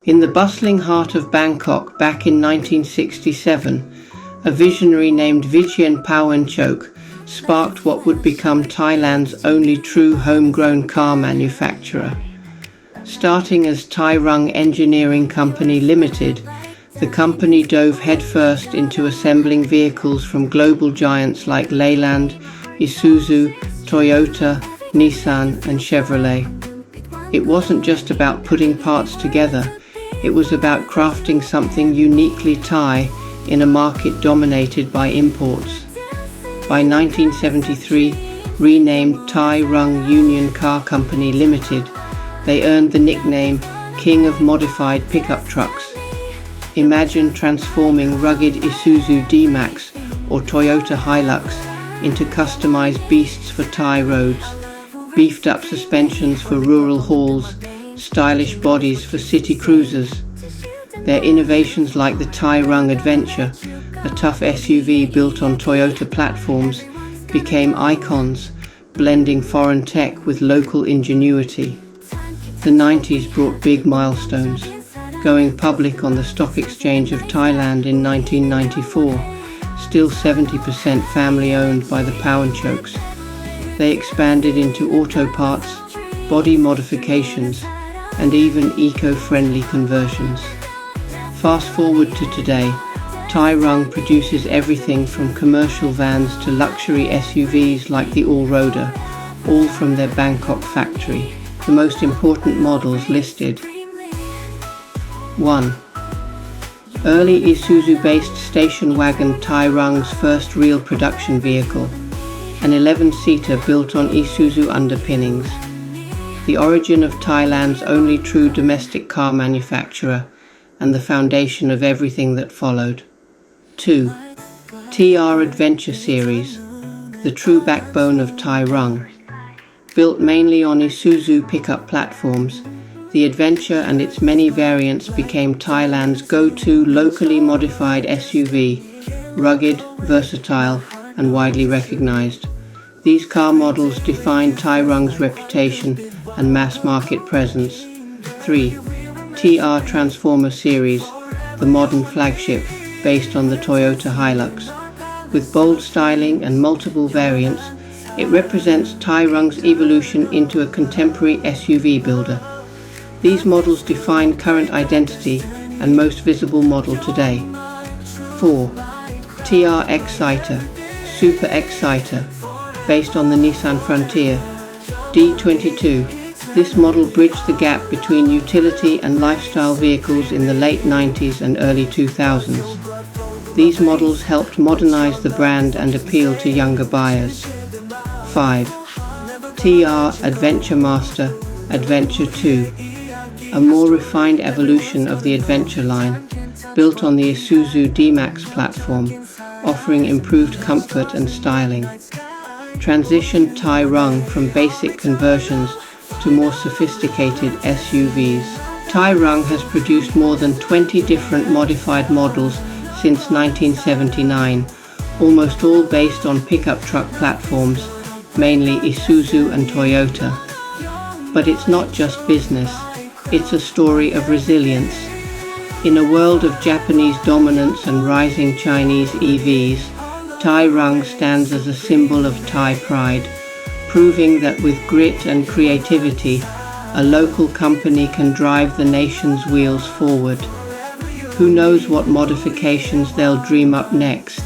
In the bustling heart of Bangkok back in 1967, a visionary named Vichien Phaoenchoke sparked what would become Thailand's only true homegrown car manufacturer. Starting as Thai Rung Engineering Company Limited, the company dove headfirst into assembling vehicles from global giants like Leyland, Isuzu, Toyota, Nissan and Chevrolet. It wasn't just about putting parts together, it was about crafting something uniquely Thai in a market dominated by imports. By 1973, renamed Thai Rung Union Car Company Limited, they earned the nickname King of Modified Pickup Trucks. Imagine transforming rugged Isuzu D-Max or Toyota Hilux into customized beasts for Thai roads, beefed up suspensions for rural hauls, stylish bodies for city cruisers. Their innovations like the Thai Rung Adventure, a tough SUV built on Toyota platforms, became icons, blending foreign tech with local ingenuity. The 90s brought big milestones, going public on the Stock Exchange of Thailand in 1994, still 70% family-owned by the Phaoenchokes. They expanded into auto parts, body modifications, and even eco-friendly conversions. Fast forward to today, Thai Rung produces everything from commercial vans to luxury SUVs like the All-Roader, all from their Bangkok factory. The most important models listed. 1. Early Isuzu-based station wagon Thai Rung's first real production vehicle, an 11-seater built on Isuzu underpinnings. The origin of Thailand's only true domestic car manufacturer and the foundation of everything that followed. 2. TR Adventure Series, the true backbone of Thai Rung. Built mainly on Isuzu pickup platforms, the Adventure and its many variants became Thailand's go-to locally modified SUV, rugged, versatile, and widely recognized. These car models defined Thai Rung's reputation and mass-market presence. 3. TR Transformer Series, the modern flagship based on the Toyota Hilux. With bold styling and multiple variants, it represents Thai Rung's evolution into a contemporary SUV builder. These models define current identity and most visible model today. 4. TR Exciter, Super Exciter, based on the Nissan Frontier. D22. This model bridged the gap between utility and lifestyle vehicles in the late 90s and early 2000s. These models helped modernize the brand and appeal to younger buyers. 5. TR Adventure Master Adventure 2, a more refined evolution of the Adventure line, built on the Isuzu D-Max platform, offering improved comfort and styling. Transitioned Thai Rung from basic conversions to more sophisticated SUVs. Thai Rung has produced more than 20 different modified models since 1979, almost all based on pickup truck platforms, mainly Isuzu and Toyota. But it's not just business, it's a story of resilience. In a world of Japanese dominance and rising Chinese EVs, Thai Rung stands as a symbol of Thai pride, proving that with grit and creativity, a local company can drive the nation's wheels forward. Who knows what modifications they'll dream up next?